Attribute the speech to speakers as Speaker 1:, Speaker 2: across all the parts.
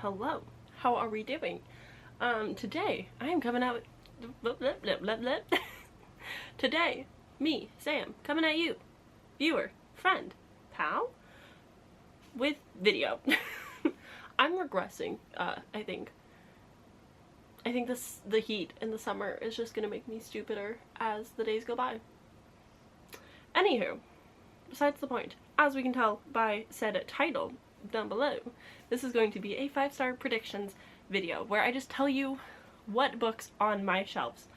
Speaker 1: hello. How are we doing? Today I am coming out with today, me, Sam, coming at you, viewer, friend, pal, with video. I'm regressing, I think. The heat in the summer is just gonna make me stupider as the days go by. Anywho, besides the point, as we can tell by said title down below, this is going to be a 5-star predictions video where I just tell you what books on my shelves.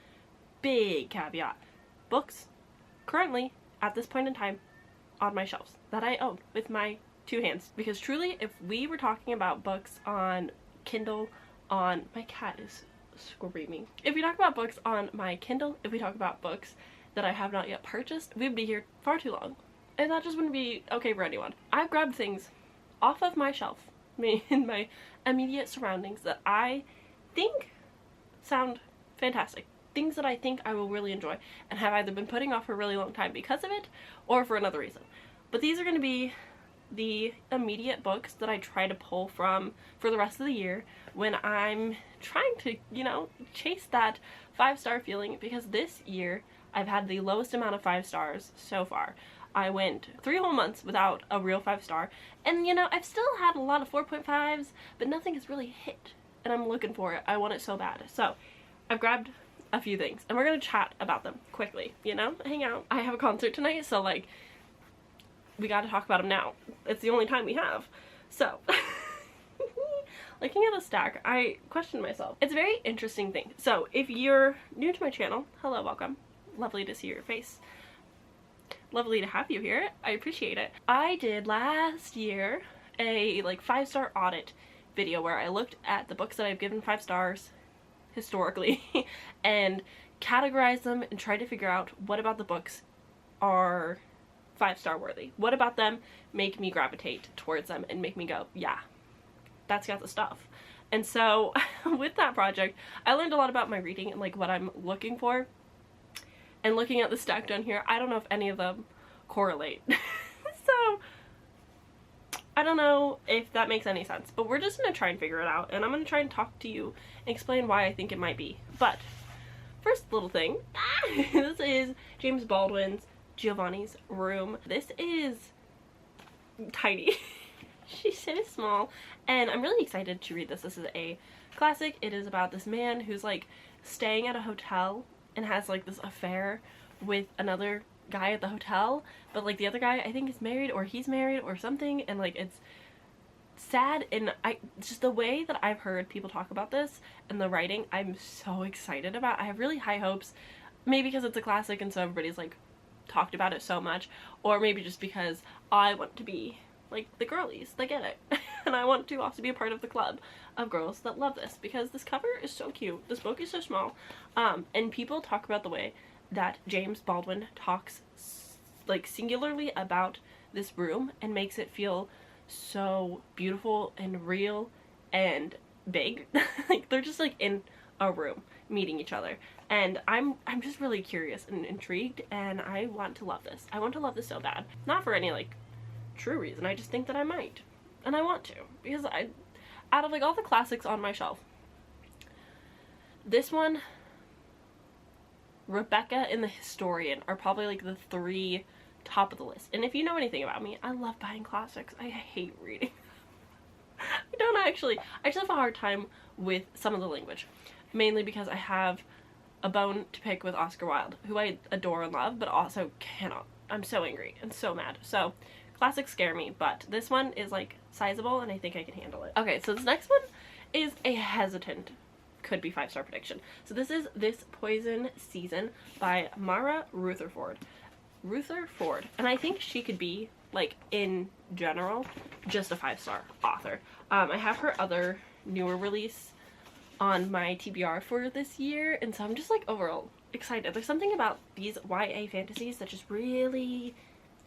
Speaker 1: Big caveat. Books currently, at this point in time, on my shelves that I own with my 2 hands. Because truly, if we were talking about books on Kindle, on... my cat is screaming. If we talk about books on my Kindle, if we talk about books that I have not yet purchased, we'd be here far too long. And that just wouldn't be okay for anyone. I've grabbed things off of my shelf, in my immediate surroundings, that I think sound fantastic. Things that I think I will really enjoy and have either been putting off for a really long time because of it or for another reason. But these are going to be the immediate books that I try to pull from for the rest of the year when I'm trying to, you know, chase that 5-star feeling, because this year I've had the lowest amount of 5 stars so far. I went 3 whole months without a real 5-star, and you know, I've still had a lot of 4.5s, but nothing has really hit, and I'm looking for it. I want it so bad. So I've grabbed a few things and we're gonna chat about them quickly, you know, hang out. I have a concert tonight, so like, we gotta talk about them now. It's the only time we have. So looking at the stack, I questioned myself. It's a very interesting thing. So if you're new to my channel, hello, welcome. Lovely to see your face. Lovely to have you here. I appreciate it. I did last year a like 5-star audit video where I looked at the books that I've given 5 stars historically and categorized them and tried to figure out what about the books are 5-star worthy. What about them make me gravitate towards them and make me go, yeah, that's got the stuff. And so with that project, I learned a lot about my reading and like what I'm looking for. And looking at the stack down here, I don't know if any of them correlate. So I don't know if that makes any sense, but we're just gonna try and figure it out, and I'm gonna try and talk to you and explain why I think it might be. But first little thing, this is James Baldwin's Giovanni's Room. This is tiny. She's so small, and I'm really excited to read this. This is a classic. It is about this man who's like staying at a hotel and has like this affair with another guy at the hotel, but like the other guy I think is married, or he's married or something, and like it's sad. And just the way that I've heard people talk about this and the writing, I'm so excited about. I have really high hopes, maybe because it's a classic and so everybody's like talked about it so much, or maybe just because I want to be like the girlies that get it and I want to also be a part of the club of girls that love this, because this cover is so cute. This book is so small, and people talk about the way that James Baldwin talks like singularly about this room and makes it feel so beautiful and real and big. Like they're just like in a room meeting each other, and I'm just really curious and intrigued, and I want to love this. I want to love this so bad. Not for any like true reason, I just think that I might, and I want to, because out of like all the classics on my shelf, this one, Rebecca, and the Historian are probably like the 3 top of the list. And if you know anything about me, I love buying classics. I hate reading. I just have a hard time with some of the language, mainly because I have a bone to pick with Oscar Wilde, who I adore and love, but also cannot. I'm so angry and so mad. So classics scare me, but this one is like sizable and I think I can handle it. Okay, so this next one is a hesitant, could be 5-star prediction. So this is This Poison Season by Mara Rutherford. And I think she could be, like, in general, just a 5-star author. I have her other newer release on my TBR for this year, and so I'm just like overall excited. There's something about these YA fantasies that just really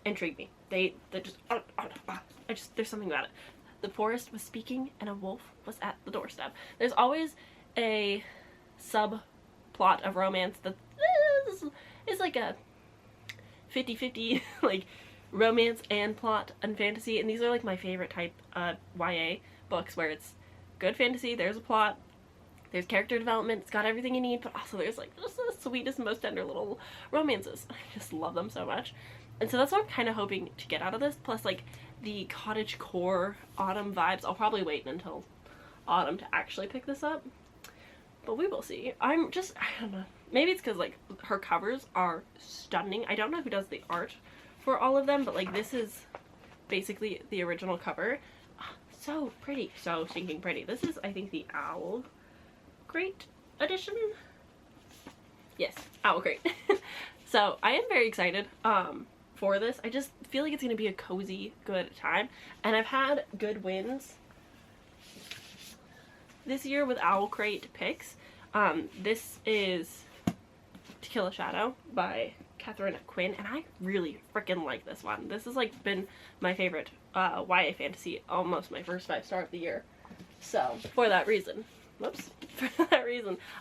Speaker 1: intrigue me. They're just there's something about it. The forest was speaking and a wolf was at the doorstep. There's always a subplot of romance that is like a 50-50 like romance and plot and fantasy, and these are like my favorite type YA books, where it's good fantasy, there's a plot, there's character development, it's got everything you need, but also there's like just the sweetest, most tender little romances. I just love them so much. And so that's what I'm kind of hoping to get out of this, plus like the cottagecore autumn vibes. I'll probably wait until autumn to actually pick this up, but we will see. I don't know, maybe it's because like her covers are stunning. I don't know who does the art for all of them, but like this is basically the original cover. Oh, so pretty, so stinking pretty. This is, I think, the Owl Crate edition. Yes, Owl Crate. So I am very excited for this. I just feel like it's going to be a cozy, good time, and I've had good wins this year with Owl Crate picks. This is To Kill a Shadow by Catherine Quinn, and I really freaking like this one. This has like been my favorite YA fantasy, almost my first 5-star of the year. So for that reason,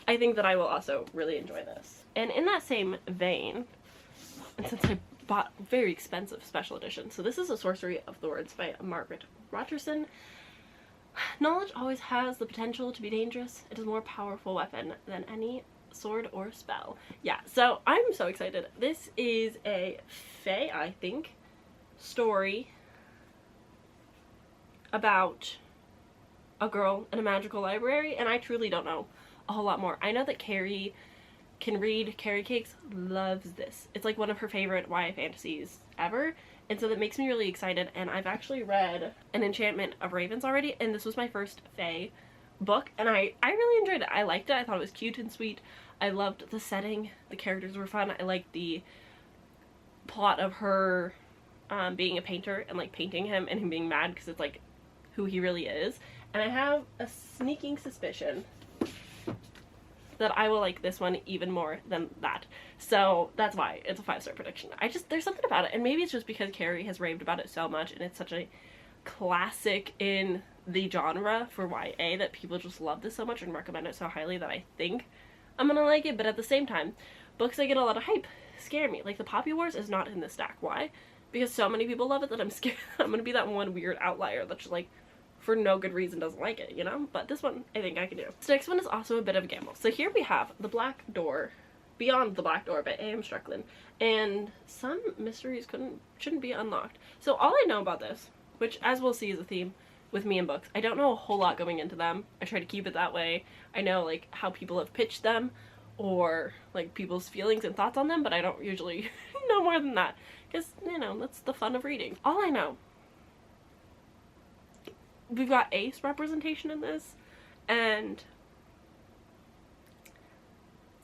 Speaker 1: I think that I will also really enjoy this. And in that same vein, and since I bought very expensive special edition, so this is A Sorcery of Thorns by Margaret Rogerson. Knowledge always has the potential to be dangerous. It is a more powerful weapon than any sword or spell. Yeah, so I'm so excited. This is a fae, I think, story about a girl in a magical library, and I truly don't know a whole lot more. I know that Carrie can read. Carrie Cakes loves this. It's like one of her favorite YA fantasies ever, and so that makes me really excited. And I've actually read An Enchantment of Ravens already, and this was my first fae book, and I really enjoyed it. I liked it. I thought it was cute and sweet. I loved the setting. The characters were fun. I liked the plot of her being a painter and like painting him and him being mad because it's like who he really is. And I have a sneaking suspicion that I will like this one even more than that. So that's why it's a 5-star prediction. There's something about it, and maybe it's just because Carrie has raved about it so much and it's such a classic in the genre for YA that people just love this so much and recommend it so highly that I think I'm gonna like it. But at the same time, books that get a lot of hype scare me. Like the Poppy Wars is not in this stack. Why? Because so many people love it that I'm scared I'm gonna be that one weird outlier that's just like for no good reason doesn't like it, you know? But this one I think I can do. This next one is also a bit of a gamble. So here we have The Black Door, Beyond the Black Door by A.M. Strickland, and some mysteries shouldn't be unlocked. So all I know about this, which as we'll see is a theme with me and books, I don't know a whole lot going into them. I try to keep it that way. I know like how people have pitched them or like people's feelings and thoughts on them, but I don't usually know more than that because, you know, that's the fun of reading. All I know, we've got ace representation in this, and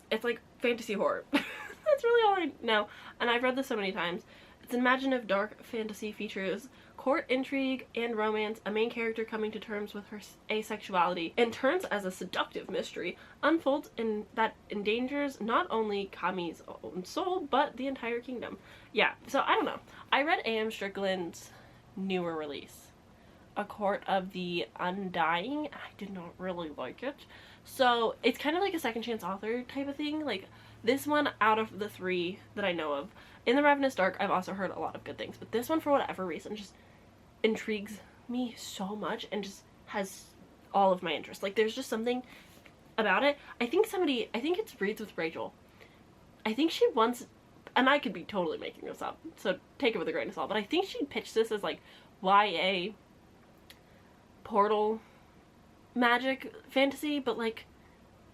Speaker 1: it's like fantasy horror. That's really all I know, and I've read this so many times. It's an imaginative dark fantasy, features court intrigue and romance, a main character coming to terms with her asexuality, and turns as a seductive mystery unfolds in that endangers not only Kami's own soul, but the entire kingdom. Yeah, so I don't know. I read A.M. Strickland's newer release, A Court of the Undying. I did not really like it. So it's kind of like a second chance author type of thing. Like this one, out of the 3 that I know of, In the Ravenous Dark, I've also heard a lot of good things, but this one for whatever reason just intrigues me so much and just has all of my interest. Like there's just something about it. I think it's Reads with Rachel. I think she once, and I could be totally making this up, so take it with a grain of salt, but I think she pitched this as like YA portal magic fantasy, but like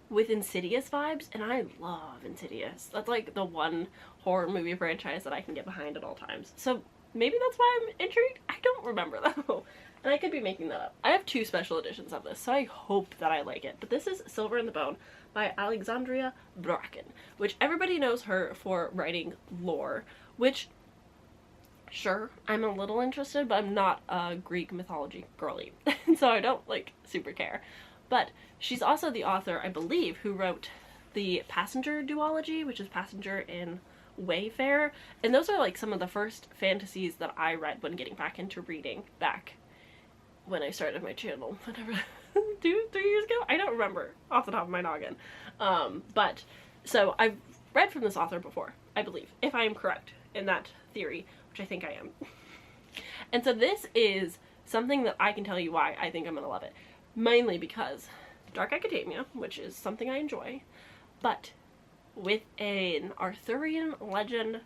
Speaker 1: with Insidious vibes, and I love Insidious. That's like the one horror movie franchise that I can get behind at all times. So maybe that's why I'm intrigued. I don't remember though, and I could be making that up. I have 2 special editions of this, so I hope that I like it. But this is Silver in the Bone by Alexandria Bracken, which everybody knows her for writing lore, which sure, I'm a little interested, but I'm not a Greek mythology girly, so I don't like super care. But she's also the author, I believe, who wrote the Passenger duology, which is Passenger and Wayfarer, and those are like some of the first fantasies that I read when getting back into reading back when I started my channel, whatever, 2-3 years ago? I don't remember off the top of my noggin. But so I've read from this author before, I believe, if I am correct in that theory, which I think I am. And so this is something that I can tell you why I think I'm gonna love it. mainly because dark academia, which is something I enjoy, but with an Arthurian legend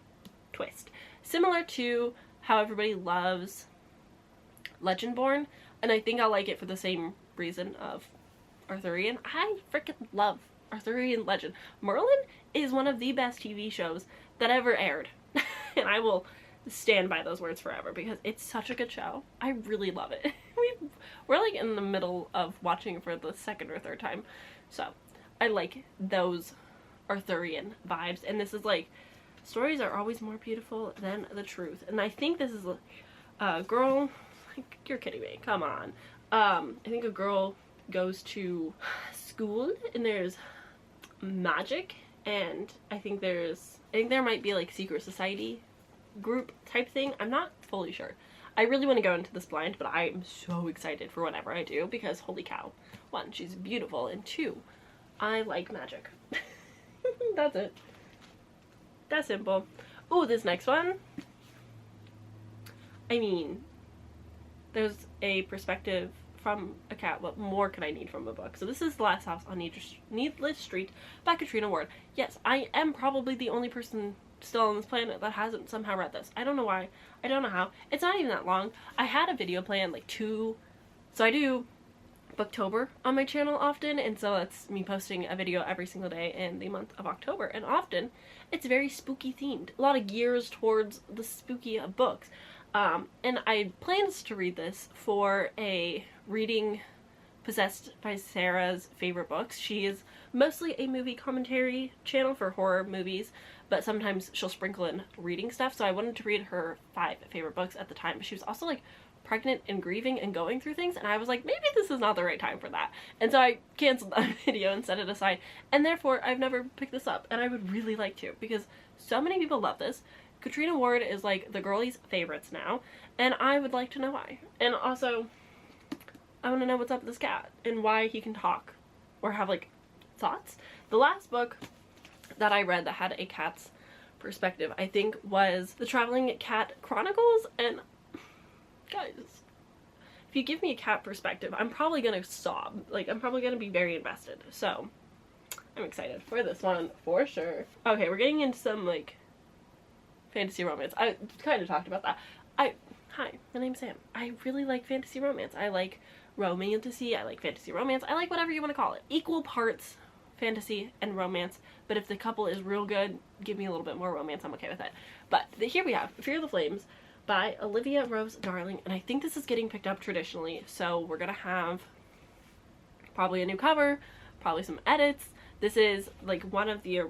Speaker 1: twist. Similar to how everybody loves Legendborn, and I think I'll like it for the same reason of Arthurian. I freaking love Arthurian legend. Merlin is one of the best TV shows that ever aired. And I will stand by those words forever because it's such a good show. I really love it. We're like in the middle of watching it for the second or third time. So I like those Arthurian vibes. And this is like, stories are always more beautiful than the truth. And I think this is a girl, like, you're kidding me, come on. I think a girl goes to school and there's magic, and I think there might be like secret society group type thing. I'm not fully sure. I really want to go into this blind, but I am so excited for whatever I do because holy cow. 1, she's beautiful, and 2, I like magic. That's it. That's simple. Oh, this next one. I mean, there's a perspective from a cat. What more could I need from a book? So this is The Last House on Needless Street by Katrina Ward. Yes, I am probably the only person still on this planet that hasn't somehow read this. I don't know why. I don't know how. It's not even that long. I had a video planned like so I do Booktober on my channel often, and so that's me posting a video every single day in the month of October, and often it's very spooky themed. A lot of gears towards the spooky of books. And I planned to read this for a reading Possessed by Sarah's favorite books. She is mostly a movie commentary channel for horror movies, but sometimes she'll sprinkle in reading stuff, so I wanted to read her 5 favorite books at the time. But she was also like pregnant and grieving and going through things, and I was like, maybe this is not the right time for that. And so I canceled that video and set it aside, and therefore I've never picked this up, and I would really like to because so many people love this. Katrina Ward is like the girlies' favorites now, and I would like to know why. And also, I want to know what's up with this cat and why he can talk or have like thoughts. The last book that I read that had a cat's perspective, I think, was The Traveling Cat Chronicles, and guys, if you give me a cat perspective, I'm probably gonna sob. Like, I'm probably gonna be very invested. So I'm excited for this one for sure. Okay, we're getting into some like fantasy romance. I kind of talked about that. Hi, my name's Sam. I really like fantasy romance. I like romantasy. I like fantasy romance. I like whatever you want to call it. Equal parts fantasy and romance. But if the couple is real good, give me a little bit more romance. I'm okay with it. But here we have Fear the Flames by Olivia Rose Darling. And I think this is getting picked up traditionally. So we're going to have probably a new cover, probably some edits. This is like one of the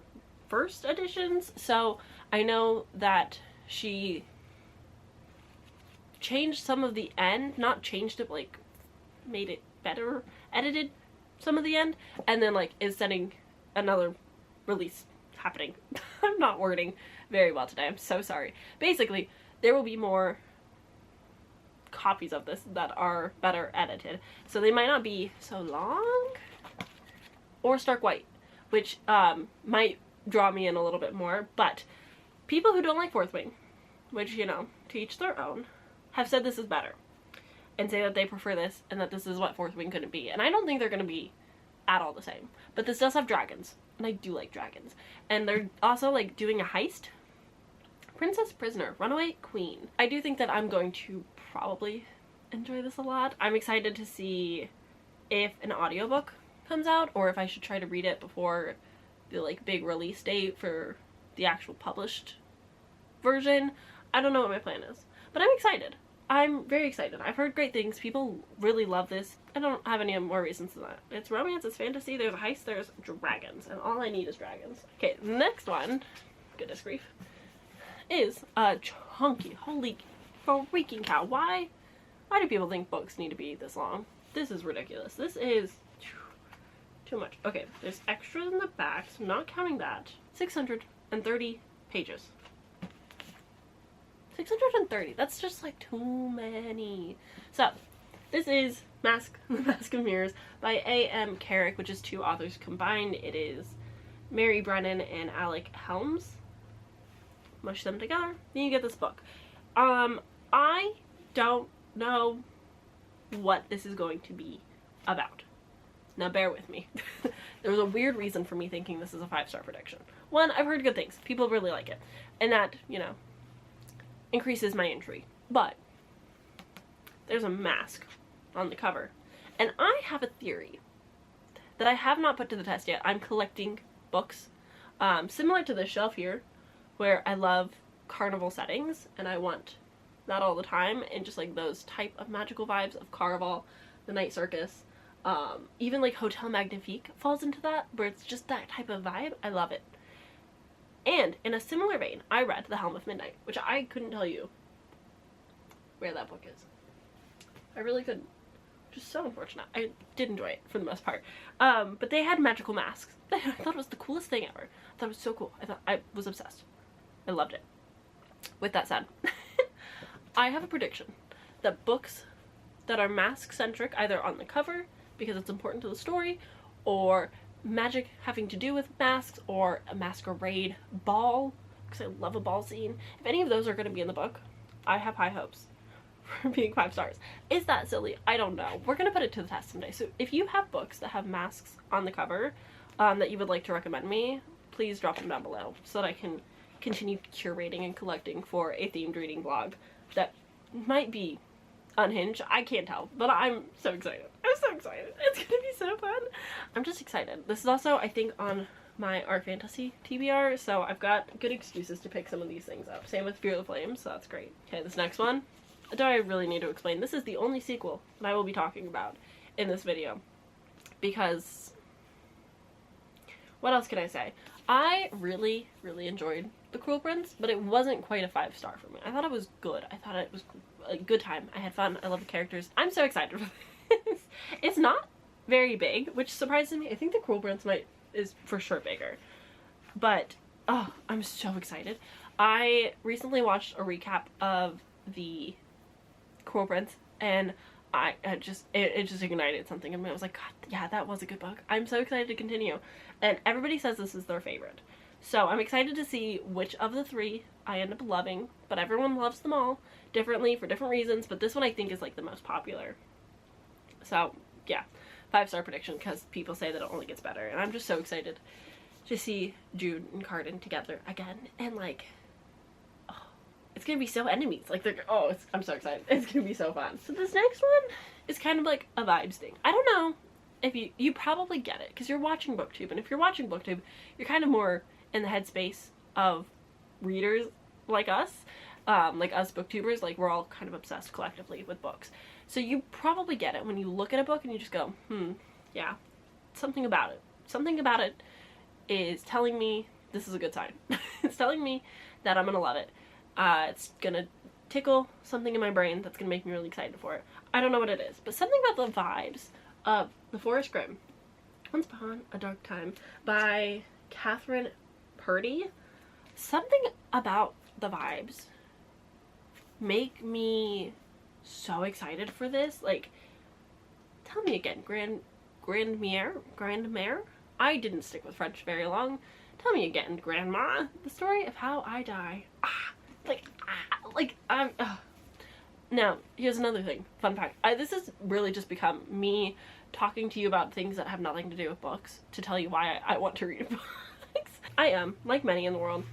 Speaker 1: first editions. So I know that she changed some of the end, not changed it, like made it better, edited some of the end, and then like is sending another release happening. I'm not wording very well today, I'm so sorry. Basically, there will be more copies of this that are better edited, so they might not be so long or stark white, which might draw me in a little bit more. But people who don't like Fourth Wing, which, you know, to each their own, have said this is better and say that they prefer this and that this is what Fourth Wing couldn't be. And I don't think they're going to be at all the same. But this does have dragons, and I do like dragons. And they're also like doing a heist. Princess Prisoner, Runaway Queen. I do think that I'm going to probably enjoy this a lot. I'm excited to see if an audiobook comes out or if I should try to read it before the like big release date for the actual published version. I don't know what my plan is, but I'm excited. I'm very excited. I've heard great things. People really love this. I don't have any more reasons than that. It's romance, it's fantasy, there's a heist, there's dragons, and all I need is dragons. Okay, the next one, goodness grief, is a chunky, holy freaking cow. Why do people think books need to be this long? This is ridiculous. This is too much. Okay, there's extras in the back, so I'm not counting that. 630 pages. 630. That's just like too many. So, this is The Mask of Mirrors by A.M. Carrick, which is 2 authors combined. It is Mary Brennan and Alec Helms. Mush them together, then you get this book. I don't know what this is going to be about. Now bear with me. There was a weird reason for me thinking this is a 5-star prediction. One, I've heard good things. People really like it. And that, you know, increases my intrigue. But there's a mask on the cover. And I have a theory that I have not put to the test yet. I'm collecting books similar to this shelf here, where I love carnival settings and I want that all the time, and just like those type of magical vibes of Carnival, the Night Circus, even like Hotel Magnifique falls into that, where it's just that type of vibe. I love it. And in a similar vein, I read The Helm of Midnight, which I couldn't tell you where that book is. I really couldn't. Just so unfortunate. I did enjoy it for the most part. But they had magical masks. I thought it was the coolest thing ever. I thought it was so cool. I was obsessed. I loved it. With that said, I have a prediction that books that are mask-centric, either on the cover, because it's important to the story, or magic having to do with masks, or a masquerade ball, because I love a ball scene. If any of those are going to be in the book, I have high hopes for being 5 stars. Is that silly? I don't know. We're going to put it to the test someday. So if you have books that have masks on the cover that you would like to recommend me, please drop them down below so that I can continue curating and collecting for a themed reading blog that might be unhinged. I can't tell, but I'm so excited. I'm so excited. It's gonna be so fun. I'm just excited. This is also, I think, on my art fantasy TBR, so I've got good excuses to pick some of these things up. Same with Fear the Flames, so that's great. Okay, this next one, do I really need to explain? This is the only sequel that I will be talking about in this video, because what else can I say? I really, really enjoyed The Cruel Prince, but it wasn't quite a 5-star for me. I thought it was good. I thought it was a good time. I had fun. I love the characters. I'm so excited for this. It's not very big, which surprises me. I think The Cruel Prince is for sure bigger. But, oh, I'm so excited. I recently watched a recap of The Cruel Prince, and it just ignited something in me. I was like, God, yeah, that was a good book. I'm so excited to continue. And everybody says this is their favorite. So I'm excited to see which of the 3 I end up loving, but everyone loves them all differently for different reasons, but this one I think is like the most popular. So yeah, 5-star prediction, because people say that it only gets better, and I'm just so excited to see Jude and Carden together again, and like, oh, it's gonna be so enemies. Like, I'm so excited. It's gonna be so fun. So this next one is kind of like a vibes thing. I don't know if you probably get it because you're watching BookTube, and if you're watching BookTube, you're kind of more in the headspace of readers like us booktubers. Like, we're all kind of obsessed collectively with books, so you probably get it when you look at a book and you just go, yeah, something about it is telling me this is a good sign. It's telling me that I'm gonna love it. It's gonna tickle something in my brain that's gonna make me really excited for it. I don't know what it is, but something about the vibes of The Forest Grimm, Once Upon a Dark Time by Catherine Purdy. Something about the vibes make me so excited for this. Like, tell me again, Grandmère? I didn't stick with French very long. Tell me again, Grandma. The story of how I die. Now, here's another thing. Fun fact. This has really just become me talking to you about things that have nothing to do with books to tell you why I want to read books. I am, like many in the world,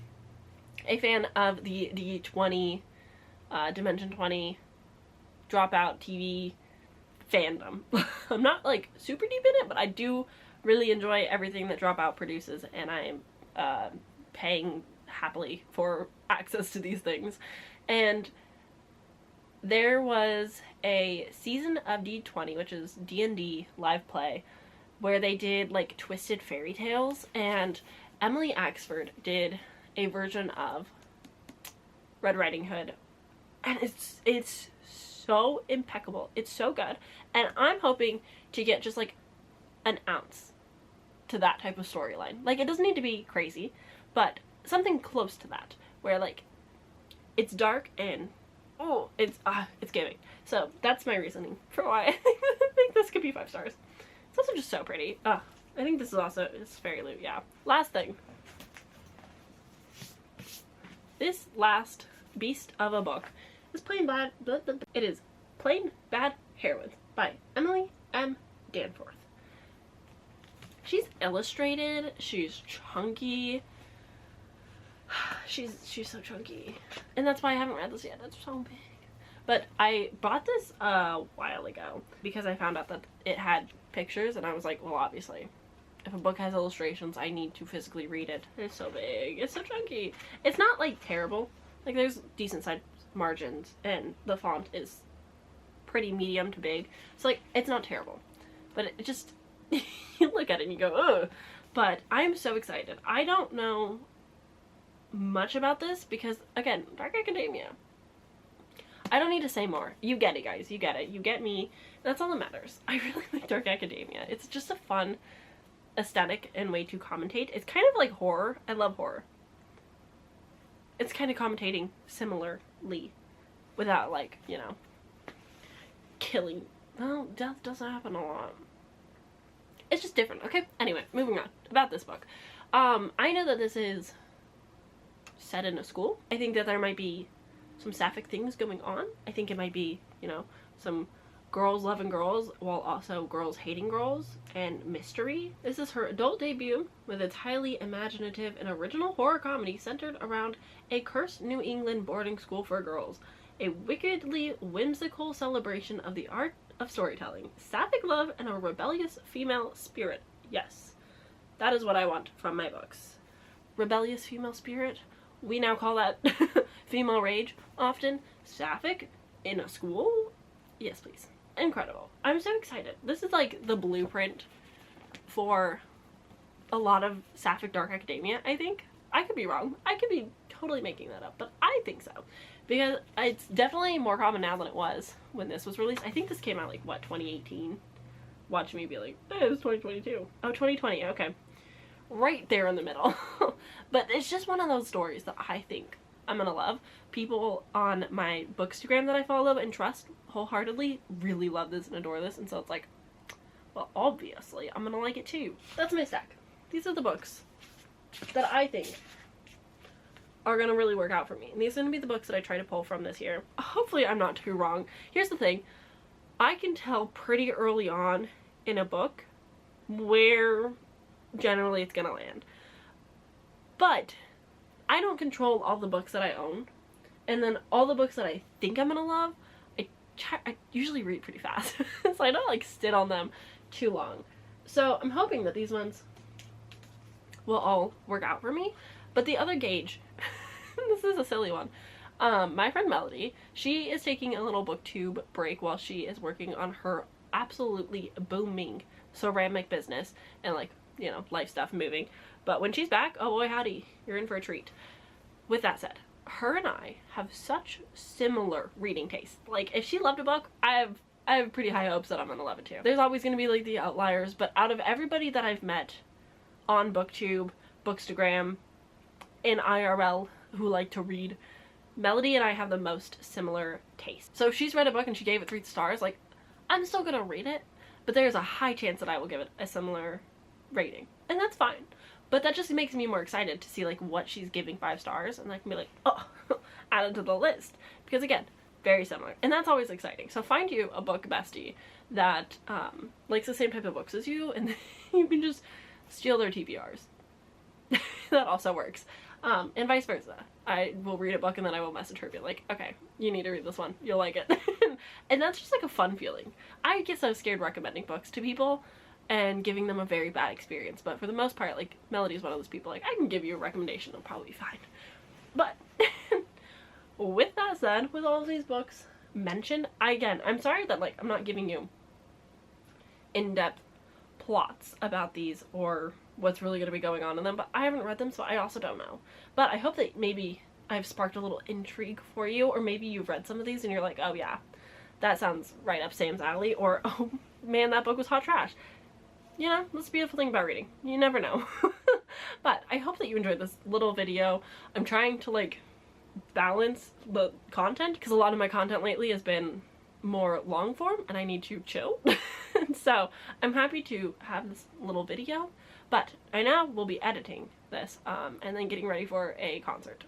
Speaker 1: a fan of the D20, Dimension 20, Dropout TV fandom. I'm not, like, super deep in it, but I do really enjoy everything that Dropout produces, and I'm paying happily for access to these things. And there was a season of D20, which is D&D live play, where they did, like, twisted fairy tales, and Emily Axford did a version of Red Riding Hood, and it's so impeccable. It's so good, and I'm hoping to get just like an ounce to that type of storyline. Like, it doesn't need to be crazy, but something close to that, where like it's dark and it's giving. So that's my reasoning for why I think this could be 5 stars. It's also just so pretty. I think this is also, it's fairy loot, yeah. Last thing. This last beast of a book is Plain Bad Heroines by Emily M. Danforth. She's illustrated, she's chunky. She's so chunky. And that's why I haven't read this yet. It's so big. But I bought this a while ago because I found out that it had pictures, and I was like, well, obviously, if a book has illustrations, I need to physically read it. It's so big. It's so chunky. It's not, like, terrible. Like, there's decent sized margins, and the font is pretty medium to big. So, like, it's not terrible. But it just, you look at it and you go, ugh. But I'm so excited. I don't know much about this because, again, Dark Academia. I don't need to say more. You get it, guys. You get it. You get me. That's all that matters. I really like Dark Academia. It's just a fun aesthetic and way to commentate. It's kind of like horror. I love horror. It's kind of commentating similarly without, like, you know, killing. Well, death doesn't happen a lot. It's just different, okay? Anyway, moving on. About this book. I know that this is set in a school. I think that there might be some sapphic things going on. I think it might be, you know, some girls loving girls while also girls hating girls and mystery. This is her adult debut with its highly imaginative and original horror comedy centered around a cursed New England boarding school for girls. A wickedly whimsical celebration of the art of storytelling, sapphic love, and a rebellious female spirit. Yes, that is what I want from my books. Rebellious female spirit. We now call that female rage often. Sapphic in a school? Yes, please. Incredible. I'm so excited. This is like the blueprint for a lot of sapphic Dark Academia, I think. I could be wrong. I could be totally making that up, but I think so. Because it's definitely more common now than it was when this was released. I think this came out like, what, 2018? Watch me be like, oh, it was 2022. Oh, 2020, okay. Right there in the middle. But it's just one of those stories that I think I'm gonna love. People on my Bookstagram that I follow and trust wholeheartedly really love this and adore this, and so it's like, well, obviously I'm gonna like it too. That's my stack. These are the books that I think are gonna really work out for me, and these are gonna be the books that I try to pull from this year. Hopefully I'm not too wrong. Here's the thing, I can tell pretty early on in a book where generally it's gonna land, but I don't control all the books that I own, and then all the books that I think I'm gonna love, I usually read pretty fast, so I don't like sit on them too long. So I'm hoping that these ones will all work out for me. But the other gauge, this is a silly one. My friend Melody, she is taking a little booktube break while she is working on her absolutely booming ceramic business and, like, you know, life stuff, moving. But when she's back, oh boy howdy, you're in for a treat. With that said, her and I have such similar reading tastes. Like, if she loved a book, I have pretty high hopes that I'm gonna love it too. There's always gonna be like the outliers, but out of everybody that I've met on BookTube, Bookstagram, in IRL who like to read, Melody and I have the most similar taste. So if she's read a book and she gave it 3 stars, like, I'm still gonna read it, but there's a high chance that I will give it a similar rating. And that's fine. But that just makes me more excited to see, like, what she's giving 5 stars, and I can be like, oh, add it to the list. Because again, very similar. And that's always exciting. So find you a book bestie that likes the same type of books as you, and you can just steal their TBRs. That also works. And vice versa. I will read a book and then I will message her and be like, okay, you need to read this one. You'll like it. And that's just like a fun feeling. I get so scared recommending books to people and giving them a very bad experience, but for the most part, like, Melody's one of those people, like, I can give you a recommendation, it'll probably be fine. But with that said, with all of these books mentioned, I'm sorry that, like, I'm not giving you in-depth plots about these or what's really going to be going on in them, but I haven't read them, so I also don't know. But I hope that maybe I've sparked a little intrigue for you, or maybe you've read some of these and you're like, oh yeah, that sounds right up Sam's alley, or oh man, that book was hot trash. You know, that's the beautiful thing about reading. You never know. But I hope that you enjoyed this little video. I'm trying to, like, balance the content, because a lot of my content lately has been more long form and I need to chill. So I'm happy to have this little video, but I now will be editing this and then getting ready for a concert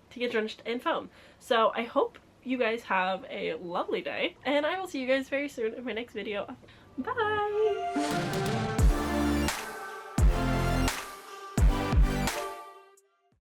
Speaker 1: to get drenched in foam. So I hope you guys have a lovely day, and I will see you guys very soon in my next video. Bye!